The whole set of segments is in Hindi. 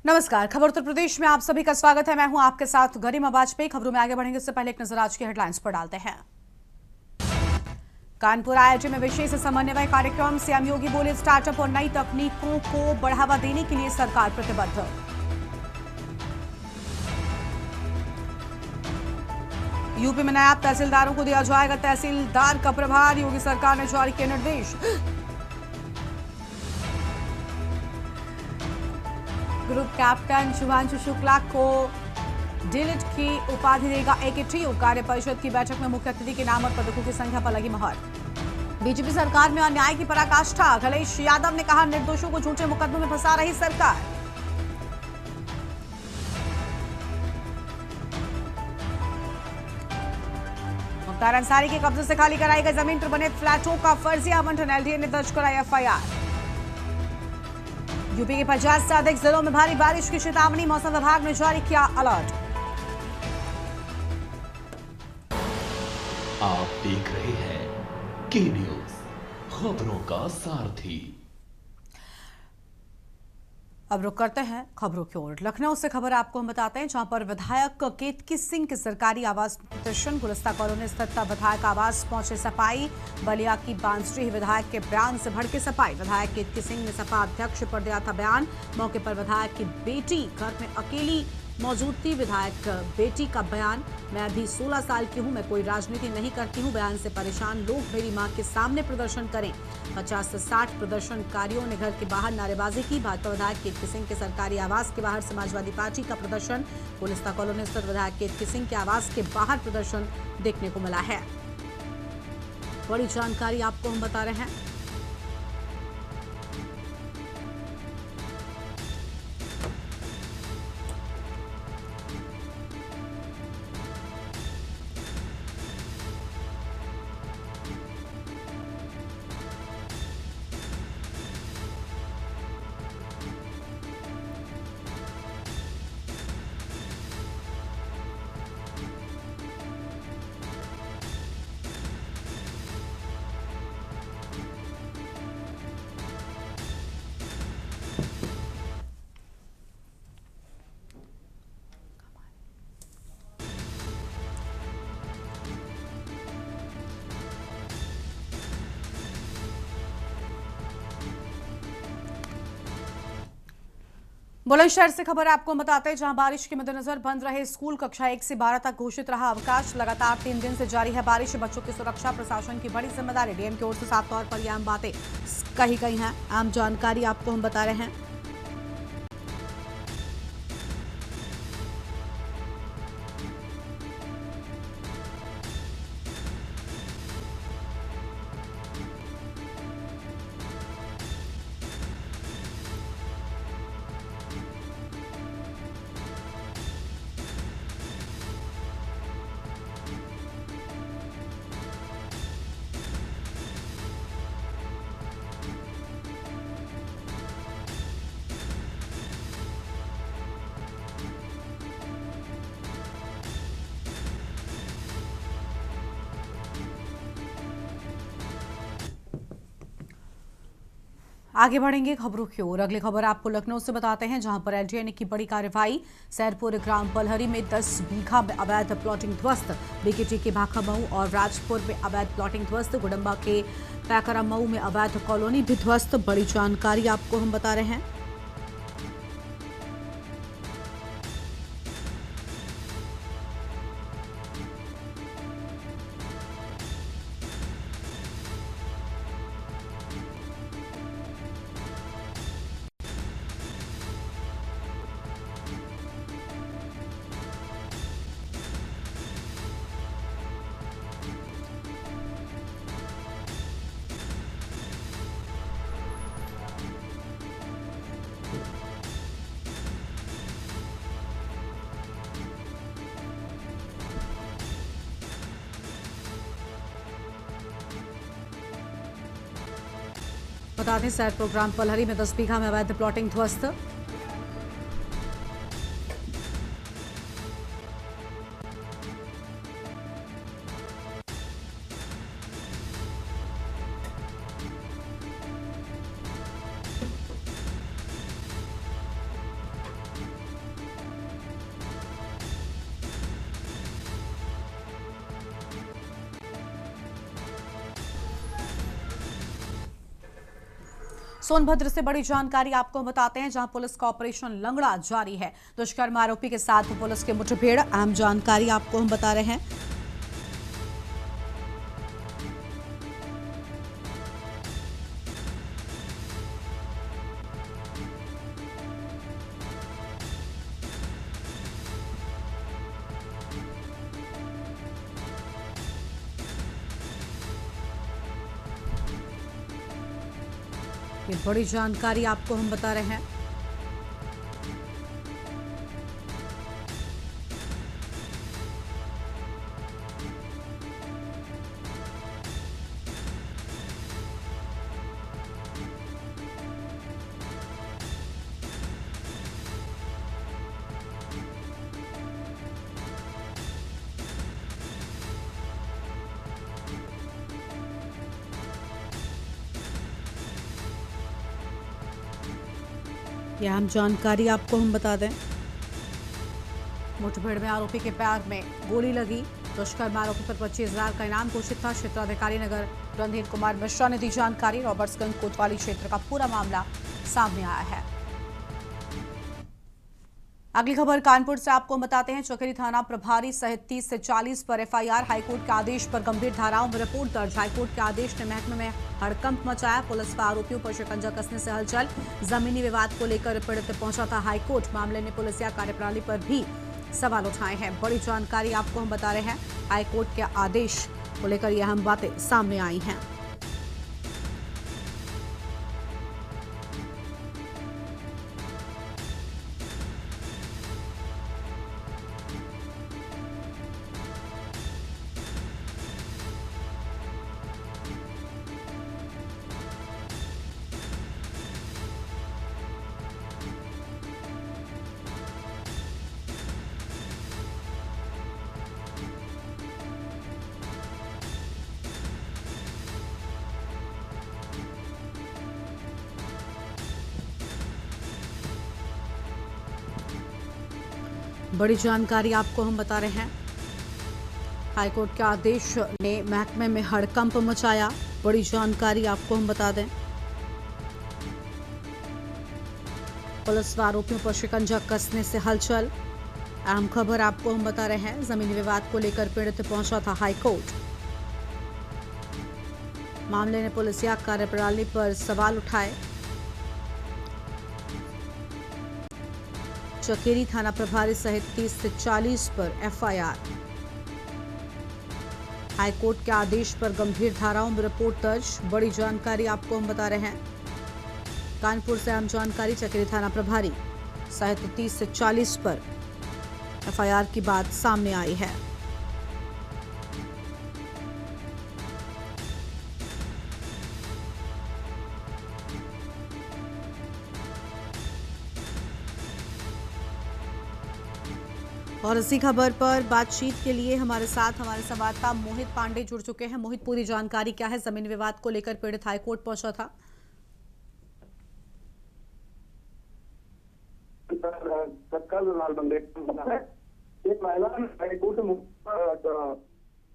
नमस्कार। खबर उत्तर प्रदेश में आप सभी का स्वागत है। मैं हूं आपके साथ गरिमा वाजपेयी। खबरों में आगे बढ़ेंगे इससे पहले एक नजर आज की हेडलाइंस पर डालते हैं। कानपुर आईआईटी में विशेष समन्वय कार्यक्रम, सीएम योगी बोले स्टार्टअप और नई तकनीकों को बढ़ावा देने के लिए सरकार प्रतिबद्ध। यूपी में नायब तहसीलदारों को दिया जाएगा तहसीलदार का प्रभार, योगी सरकार ने जारी किए निर्देश। ग्रुप कैप्टन शुभांशु शुक्ला को डिलिट की उपाधि देगा एकेटीयू। कार्य परिषद की बैठक में मुख्य अतिथि के नाम और पदकों की संख्या पर लगी मोहर। बीजेपी सरकार में अन्याय की पराकाष्ठा, अखिलेश यादव ने कहा निर्दोषों को झूठे मुकदमों में फंसा रही सरकार। मुख्तार अंसारी के कब्जे से खाली कराई गई जमीन पर बने फ्लैटों का फर्जी आवंटन, एलडीए ने दर्ज कराई एफआईआर। यूपी के 50 से अधिक जिलों में भारी बारिश की चेतावनी, मौसम विभाग ने जारी किया अलर्ट। आप देख रहे हैं के न्यूज, खबरों का सारथी। अब रुक करते हैं खबरों की ओर। लखनऊ से खबर आपको हम बताते हैं, जहां पर विधायक केतकी सिंह के सरकारी आवास प्रदर्शन, गुलिस्ता कॉलोनी स्थित विधायक आवास पहुंचे सपाई। बलिया की बांसडीह विधायक के बयान से भड़के सपाई। विधायक केतकी सिंह ने सपा अध्यक्ष पर दिया था बयान। मौके पर विधायक की बेटी घर में अकेली मौजूद थी। विधायक बेटी का बयान, मैं अभी 16 साल की हूं, मैं कोई राजनीति नहीं करती हूं। बयान से परेशान लोग मेरी मां के सामने प्रदर्शन करें। 50 से 60 प्रदर्शनकारियों ने घर के बाहर नारेबाजी की। भाजपा विधायक केतकी सिंह के सरकारी आवास के बाहर समाजवादी पार्टी का प्रदर्शन, गुलिस्ता कॉलोनी स्थित विधायक केतकी सिंह के आवास के बाहर प्रदर्शन देखने को मिला है। बड़ी जानकारी आपको हम बता रहे हैं। बुलंदशहर से खबर आपको हम बताते हैं, जहां बारिश के मद्देनजर बंद रहे स्कूल। कक्षा 1 से 12 तक घोषित रहा अवकाश। लगातार 3 दिन से जारी है बारिश। बच्चों की सुरक्षा प्रशासन की बड़ी जिम्मेदारी। डीएम की ओर से साफ तौर पर यह आम बातें कही गई हैं, आम जानकारी आपको हम बता रहे हैं। आगे बढ़ेंगे खबरों की ओर। अगली खबर आपको लखनऊ से बताते हैं, जहां पर एलडीए ने की बड़ी कार्रवाई। सैदपुर ग्राम पलहरी में 10 बीघा अवैध प्लॉटिंग ध्वस्त। बीकेटी के भाखा मऊ और राजपुर में अवैध प्लॉटिंग ध्वस्त। गुडम्बा के पैकरा मऊ में अवैध कॉलोनी भी ध्वस्त। बड़ी जानकारी आपको हम बता रहे हैं। बता दें, सैदपुर ग्राम पलहरी में 10 बीघा में अवैध प्लॉटिंग ध्वस्त। सोनभद्र से बड़ी जानकारी आपको बताते हैं, जहां पुलिस का ऑपरेशन लंगड़ा जारी है। दुष्कर्म आरोपी के साथ पुलिस की मुठभेड़, अहम जानकारी आपको हम बता रहे हैं। ये बड़ी जानकारी आपको हम बता रहे हैं। यह अहम जानकारी आपको हम बता दें। मुठभेड़ में आरोपी के पैर में गोली लगी। दुष्कर्म आरोपी पर 25,000 का इनाम घोषित था। क्षेत्राधिकारी नगर रणधीर कुमार मिश्रा ने दी जानकारी। रॉबर्ट्सगंज कोतवाली क्षेत्र का पूरा मामला सामने आया है। अगली खबर कानपुर से आपको बताते हैं। चौकेरी थाना प्रभारी सहित 30 से 40 पर एफआईआर। हाईकोर्ट के आदेश पर गंभीर धाराओं में रिपोर्ट दर्ज। हाईकोर्ट के आदेश ने महकमे में हड़कंप मचाया। पुलिस का आरोपियों पर शिकंजा कसने से हलचल। जमीनी विवाद को लेकर पीड़ित पहुंचा था हाईकोर्ट। मामले ने पुलिसिया कार्यप्रणाली पर भी सवाल उठाए हैं। बड़ी जानकारी आपको हम बता रहे हैं। हाईकोर्ट के आदेश को लेकर यह अहम बातें सामने आई हैं। बड़ी जानकारी आपको हम बता रहे हैं। हाईकोर्ट के आदेश ने महकमे में हड़कंप मचाया। बड़ी जानकारी आपको हम बता दें। पुलिस व आरोपियों पर शिकंजा कसने से हलचल। अहम खबर आपको हम बता रहे हैं। जमीनी विवाद को लेकर पीड़ित पहुंचा था हाईकोर्ट। मामले ने पुलिसिया कार्यप्रणाली पर सवाल उठाए। चकेरी थाना प्रभारी सहित 30 से 40 पर एफआईआर। हाईकोर्ट के आदेश पर गंभीर धाराओं में रिपोर्ट दर्ज। बड़ी जानकारी आपको हम बता रहे हैं। कानपुर से अहम जानकारी। चकेरी थाना प्रभारी सहित 30 से 40 पर एफआईआर की बात सामने आई है। और इसी खबर पर बातचीत के लिए हमारे साथ हमारे संवाददाता मोहित पांडे जुड़ चुके हैं। मोहित, पूरी जानकारी क्या है? जमीन विवाद को लेकर पीड़ित हाईकोर्ट पहुंचा था। कल लालबंदे एक महिला हाईकोर्ट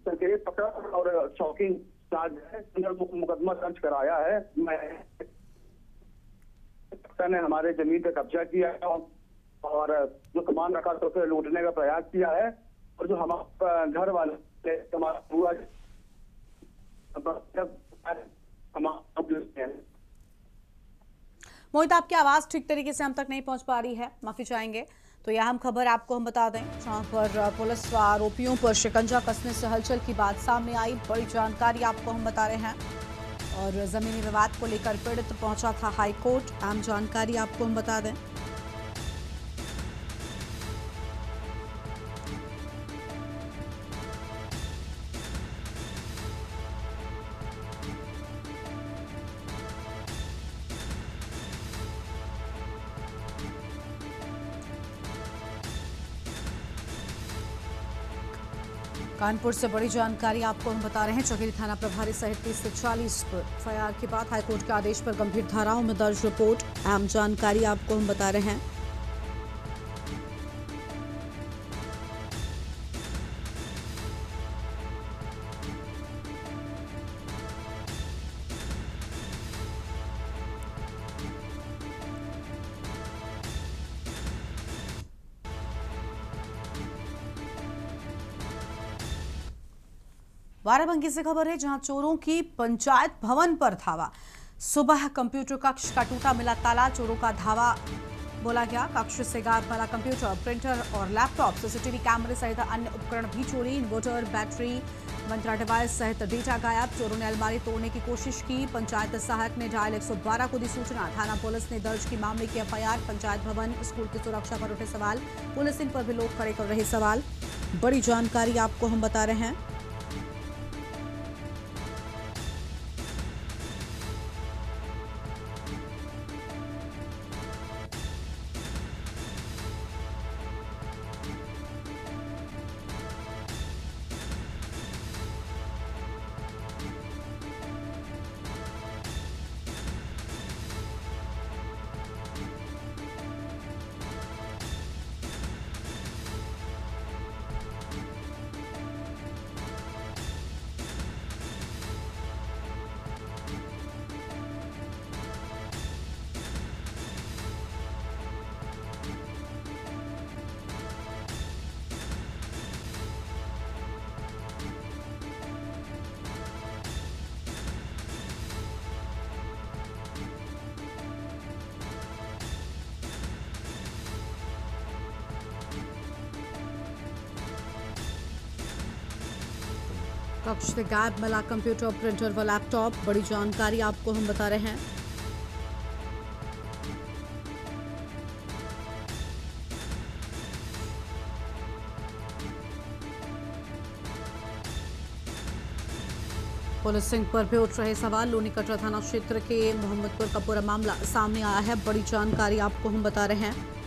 संकेत पकड़ा और शॉकिंग चार्ज है, मुकदमा दर्ज कराया है। ने हमारे जमीन पे कब्जा किया है और जो सामान रखा तो उसे लूटने का प्रयास किया है। और जो हमारे घर वाले हमारा पूरा मोहित, आपकी आवाज ठीक तरीके से हम तक नहीं पहुंच पा रही है, माफी चाहेंगे। तो यह हम खबर आपको हम बता दें, जहां पर पुलिस व आरोपियों पर शिकंजा कसने से हलचल की बात सामने आई। बड़ी जानकारी आपको हम बता रहे हैं। और जमीनी विवाद को लेकर पीड़ित पहुंचा था हाईकोर्ट। अहम जानकारी आपको हम बता दें। कानपुर से बड़ी जानकारी आपको हम बता रहे हैं। चौकेरी थाना प्रभारी सहित 30 से 40 पर एफआईआर के बाद हाईकोर्ट के आदेश पर गंभीर धाराओं में दर्ज रिपोर्ट। अहम जानकारी आपको हम बता रहे हैं। बाराबंकी से खबर है जहां चोरों की पंचायत भवन पर धावा। सुबह कंप्यूटर कक्ष का टूटा मिला ताला, चोरों का धावा बोला गया। कक्ष से गायब मिला कंप्यूटर, प्रिंटर और लैपटॉप, सीसीटीवी कैमरे सहित अन्य उपकरण भी चोरी। इन्वर्टर, बैटरी, मंत्रा डिवाइस सहित डेटा गायब। चोरों ने अलमारी तोड़ने की कोशिश की। पंचायत सहायक ने डायल 112 को दी सूचना। थाना पुलिस ने दर्ज की मामले की एफआईआर। पंचायत भवन, स्कूल की सुरक्षा पर उठे सवाल, पुलिसिंग पर भी लोग खड़े कर रहे सवाल। बड़ी जानकारी आपको हम बता रहे हैं। कक्ष से गायब मिला कंप्यूटर, प्रिंटर व लैपटॉप। बड़ी जानकारी आपको हम बता रहे हैं। पुलिसिंग पर भी उठ रहे सवाल। लोनी कटरा थाना क्षेत्र के मोहम्मदपुर का पूरा मामला सामने आया है। बड़ी जानकारी आपको हम बता रहे हैं।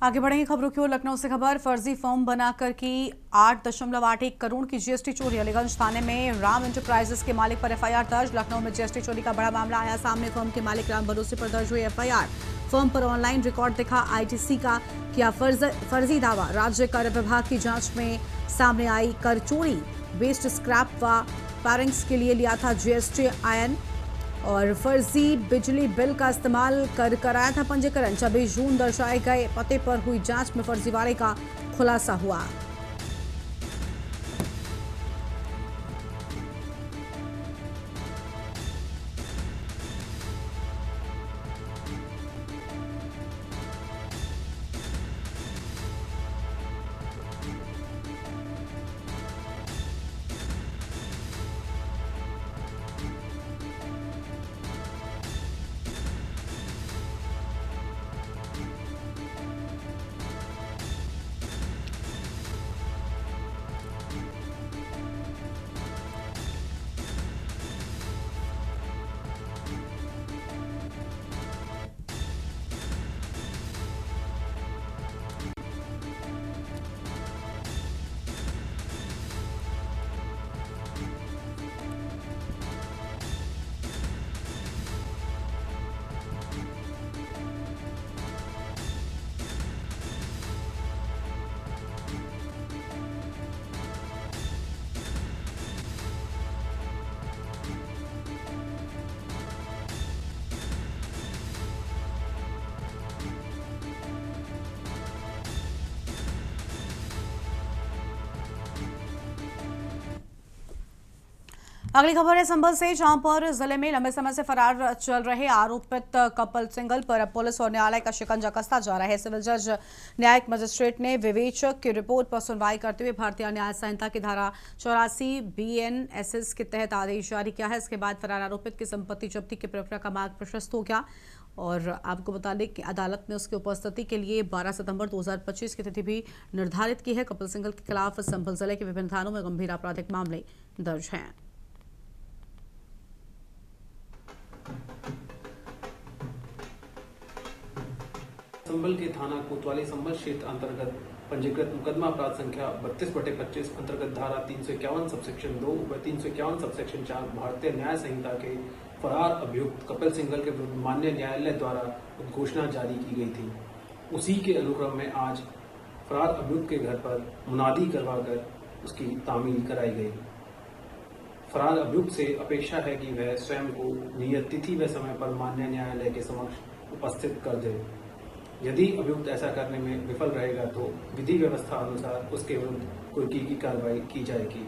आगे बढ़ेंगे खबरों की ओर। लखनऊ से खबर, फर्जी फॉर्म बनाकर की 8.81 करोड़ की जीएसटी चोरी। अलीगंज थाने में राम एंटरप्राइजेस के मालिक पर एफआईआर दर्ज। लखनऊ में जीएसटी चोरी का बड़ा मामला आया सामने। फर्म के मालिक राम भरोसे पर दर्ज हुई एफआईआर। फर्म पर ऑनलाइन रिकॉर्ड दिखा। आईटीसी का किया फर्जी दावा। राज्य कर विभाग की जांच में सामने आई कर चोरी। वेस्ट स्क्रैप व पैरिंग्स के लिए लिया था जीएसटी आयन और फर्जी बिजली बिल का इस्तेमाल कर कराया था पंजीकरण। 26 जून दर्शाए गए पते पर हुई जांच में फर्जीवाड़े का खुलासा हुआ। अगली खबर है संभल से, जहां पर जिले में लंबे समय से फरार चल रहे आरोपित कपिल सिंघल पर अब पुलिस और न्यायालय का शिकंजा कसता जा रहा है। सिविल जज न्यायिक मजिस्ट्रेट ने विवेचक की रिपोर्ट पर सुनवाई करते हुए भारतीय न्याय संहिता की धारा 84 BNSS के तहत आदेश जारी किया है। इसके बाद फरार आरोपित की संपत्ति जब्ती की प्रक्रिया का मार्ग प्रशस्त हो गया और आपको बता दें कि अदालत ने उसकी उपस्थिति के लिए 12 सितंबर 2025 की तिथि भी निर्धारित की है। कपिल सिंघल के खिलाफ संभल जिले के विभिन्न थानों में गंभीर आपराधिक मामले दर्ज हैं। संभल के थाना कोतवाली संभल क्षेत्र अंतर्गत पंजीकृत मुकदमा अपराध संख्या 32/25 अंतर्गत धारा 351 सबसेक्शन 2 व 351 सबसेक्शन 4 भारतीय न्याय संहिता के फरार अभियुक्त कपिल सिंघल के विरुद्ध माननीय न्यायालय द्वारा उद्घोषणा जारी की गई थी। उसी के अनुक्रम में आज फरार अभियुक्त के घर पर मुनादी करवाकर उसकी तामील कराई गई। फरार अभियुक्त से अपेक्षा है कि वह स्वयं को नियत तिथि व समय पर माननीय न्यायालय के समक्ष उपस्थित कर दे। यदि अभियुक्त ऐसा करने में विफल रहेगा तो विधि व्यवस्था अनुसार उसके विरुद्ध कुर्की की कार्रवाई की जाएगी।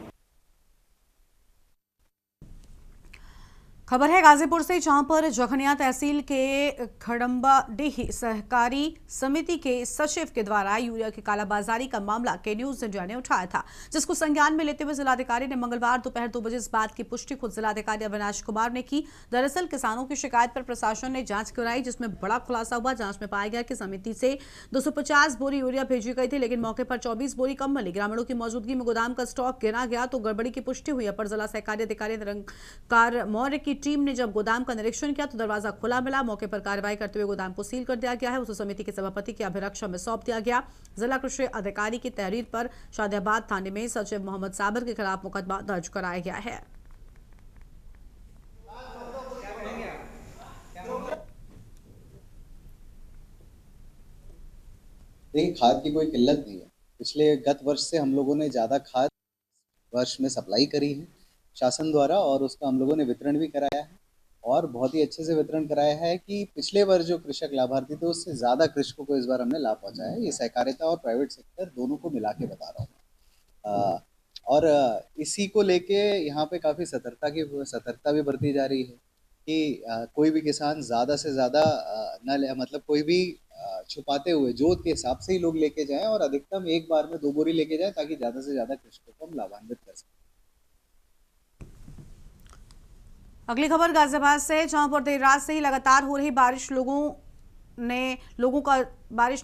खबर है गाजीपुर से, जहां पर जखनिया तहसील के खड़म्बाडीह सहकारी समिति के सचिव के द्वारा यूरिया की कालाबाजारी का मामला के न्यूज इंडिया ने उठाया था, जिसको संज्ञान में लेते हुए जिलाधिकारी ने मंगलवार दोपहर 2 बजे इस बात की पुष्टि खुद जिलाधिकारी अविनाश कुमार ने की। दरअसल किसानों की शिकायत पर प्रशासन ने जांच कराई, जिसमें बड़ा खुलासा हुआ। जांच में पाया गया कि समिति से 250 बोरी यूरिया भेजी गई थी, लेकिन मौके पर 24 बोरी कम मिली। ग्रामीणों की मौजूदगी में गोदाम का स्टॉक गिना गया तो गड़बड़ी की पुष्टि हुई। अपर जिला सहकारी अधिकारी निरंकार मौर्य की टीम ने जब गोदाम का निरीक्षण किया तो दरवाजा खुला मिला। मौके पर कार्रवाई करते हुए गोदाम को सील कर दिया गया है। उसे समिति के सभापति की अभिरक्षा में सौंप दिया गया। जिला कृषि अधिकारी की तहरीर पर शादियाबाद थाने में सचिव मोहम्मद साबिर के खिलाफ मुकदमा दर्ज कराया गया है। देखिए, खाद की कोई किल्लत नहीं है। पिछले गत वर्ष से हम लोगों ने ज़्यादा खाद वर्ष में सप्लाई करी है शासन द्वारा और उसका हम लोगों ने वितरण भी कराया है और बहुत ही अच्छे से वितरण कराया है कि पिछले वर्ष जो कृषक लाभार्थी थे उससे ज़्यादा कृषकों को इस बार हमने लाभ पहुँचाया है। ये सहकारिता और प्राइवेट सेक्टर दोनों को मिला के बता रहा हूँ और इसी को लेके यहाँ पे काफ़ी सतर्कता भी बरती जा रही है कि कोई भी किसान ज़्यादा से ज़्यादा न ले, मतलब कोई भी छुपाते हुए जोत के हिसाब से ही लोग लेके जाएं और अधिकतम एक बार में 2 बोरी लेके जाएं ताकि ज़्यादा से ज़्यादा कृषकों को हम लाभान्वित कर सकें। अगली खबर गाजियाबाद से, जहां पर देर रात से ही लगातार हो रही बारिश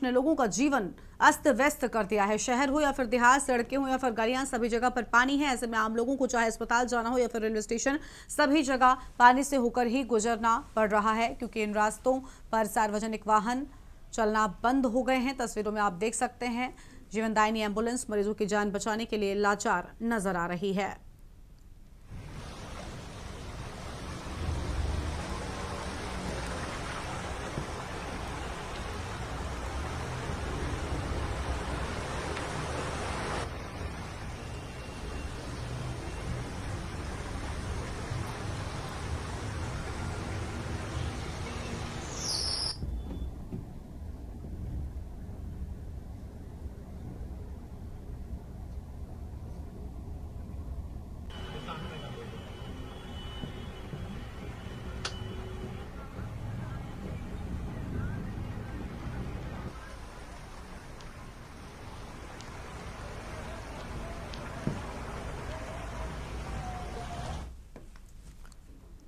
ने लोगों का जीवन अस्त व्यस्त कर दिया है। शहर हो या फिर देहात, सड़कें हो या फिर गलियां, सभी जगह पर पानी है। ऐसे में आम लोगों को चाहे अस्पताल जाना हो या फिर रेलवे स्टेशन, सभी जगह पानी से होकर ही गुजरना पड़ रहा है, क्योंकि इन रास्तों पर सार्वजनिक वाहन चलना बंद हो गए हैं। तस्वीरों में आप देख सकते हैं जीवनदायिनी एम्बुलेंस मरीजों की जान बचाने के लिए लाचार नजर आ रही है।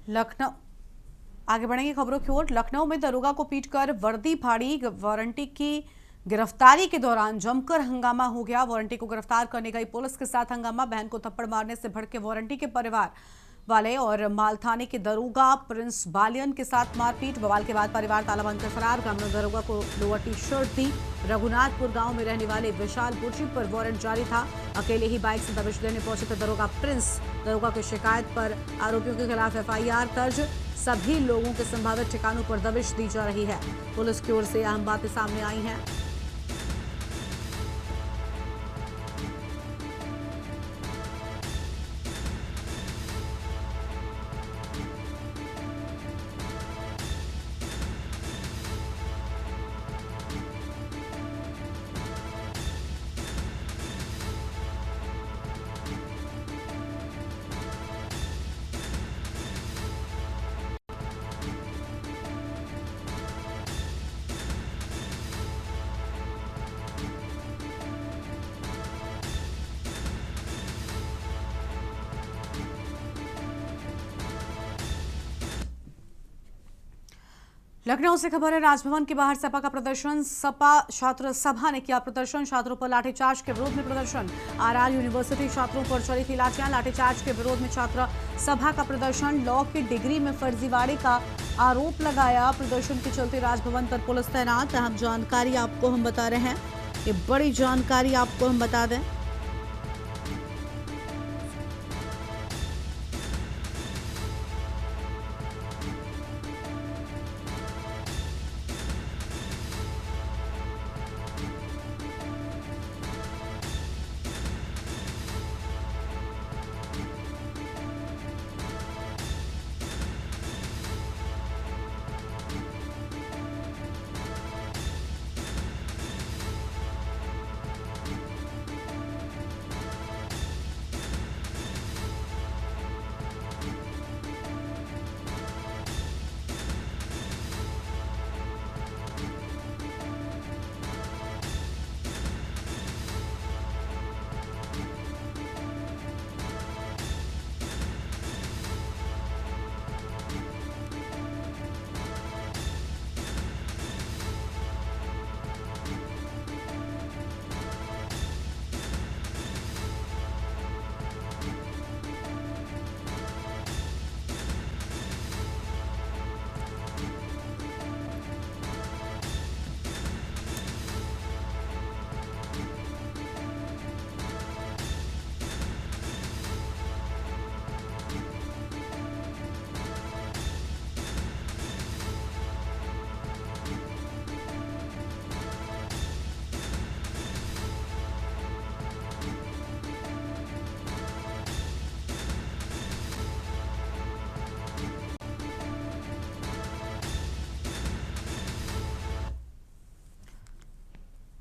लखनऊ आगे बढ़ेंगे खबरों की ओर। लखनऊ में दरोगा को पीटकर वर्दी फाड़ी वारंटी की गिरफ्तारी के दौरान जमकर हंगामा हो गया। वारंटी को गिरफ्तार करने गई पुलिस के साथ हंगामा। बहन को थप्पड़ मारने से भड़के वारंटी के परिवार वाले और माल थाने के दरोगा प्रिंस बालियन के साथ मारपीट। बवाल के बाद परिवार ताला बंद कर फरार। ग्रामीणों ने दरोगा को लोअर टी शर्ट दी। रघुनाथपुर गांव में रहने वाले विशाल बुर्जी पर वारंट जारी था। अकेले ही बाइक से दबिश देने पहुंचे थे दरोगा प्रिंस। दरोगा की शिकायत पर आरोपियों के खिलाफ FIR दर्ज। सभी लोगों के संभावित ठिकानों पर दबिश दी जा रही है। पुलिस की ओर से अहम बातें सामने आई हैं। लखनऊ से खबर है, राजभवन के बाहर सपा का प्रदर्शन। सपा छात्र सभा ने किया प्रदर्शन, छात्रों पर लाठीचार्ज के विरोध में प्रदर्शन। आरआर यूनिवर्सिटी छात्रों पर चली थी लाठियां, लाठीचार्ज के विरोध में छात्र सभा का प्रदर्शन। लॉ की डिग्री में फर्जीवाड़े का आरोप लगाया। प्रदर्शन के चलते राजभवन पर पुलिस तैनात। अहम जानकारी आपको हम बता रहे हैं, ये बड़ी जानकारी आपको हम बता दें।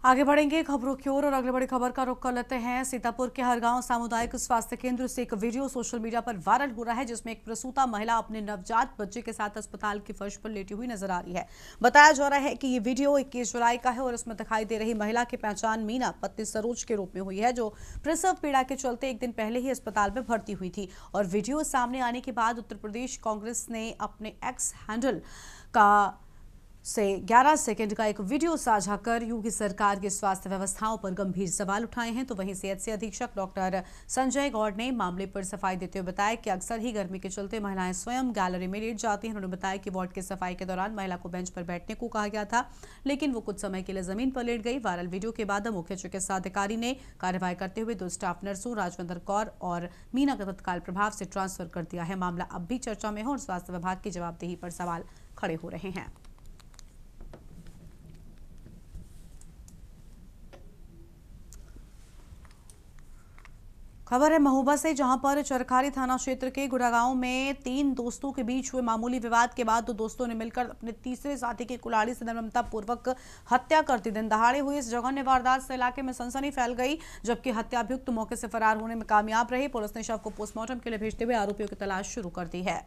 आगे बढ़ेंगे खबरों की ओर और अगले बड़ी खबर का रुख कर लेते हैं। सीतापुर के हरगांव सामुदायिक स्वास्थ्य केंद्र से एक वीडियो सोशल मीडिया पर वायरल हो रहा है, जिसमें एक प्रसूता महिला अपने नवजात बच्चे के साथ अस्पताल की फर्श पर लेटी हुई नजर आ रही है। बताया जा रहा है कि ये वीडियो 21 जुलाई का है और इसमें दिखाई दे रही महिला की पहचान मीना पत्नी सरोज के रूप में हुई है, जो प्रसव पीड़ा के चलते एक दिन पहले ही अस्पताल में भर्ती हुई थी। और वीडियो सामने आने के बाद उत्तर प्रदेश कांग्रेस ने अपने एक्स हैंडल का से 11 सेकंड का एक वीडियो साझा कर योगी सरकार की स्वास्थ्य व्यवस्थाओं पर गंभीर सवाल उठाए हैं। तो वहीं सीएचसी अधीक्षक डॉक्टर संजय गौड़ ने मामले पर सफाई देते हुए बताया कि अक्सर ही गर्मी के चलते महिलाएं स्वयं गैलरी में लेट जाती हैं। उन्होंने बताया कि वार्ड की सफाई के दौरान महिला को बेंच पर बैठने को कहा गया था, लेकिन वो कुछ समय के लिए जमीन पर लेट गई। वायरल वीडियो के बाद मुख्य चिकित्सा अधिकारी ने कार्रवाई करते हुए 2 स्टाफ नर्सों राजविंदर कौर और मीना का तत्काल प्रभाव से ट्रांसफर कर दिया है। मामला अब भी चर्चा में है और स्वास्थ्य विभाग की जवाबदेही पर सवाल खड़े हो रहे हैं। खबर है महोबा से, जहां पर चरखारी थाना क्षेत्र के गुड़ागांव में 3 दोस्तों के बीच हुए मामूली विवाद के बाद 2 दोस्तों ने मिलकर अपने तीसरे साथी की कुल्हाड़ी से निर्ममतापूर्वक हत्या कर दी। दिन दहाड़े हुई इस जघन्य वारदात से इलाके में सनसनी फैल गई, जबकि हत्याभियुक्त मौके से फरार होने में कामयाब रहे। पुलिस ने शव को पोस्टमार्टम के लिए भेजते हुए आरोपियों की तलाश शुरू कर दी है।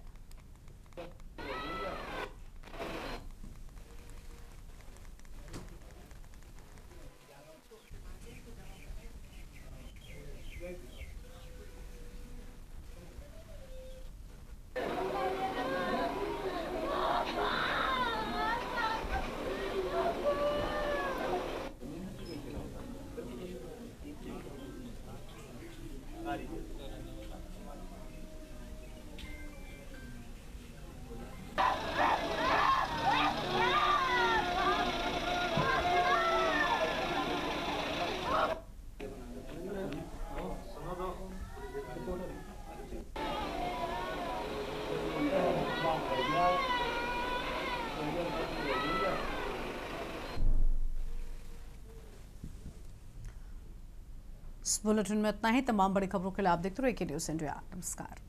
इस बुलेटिन में इतना ही। तमाम बड़ी खबरों के लिए आप देखते रहिए के न्यूज़ इंडिया। नमस्कार।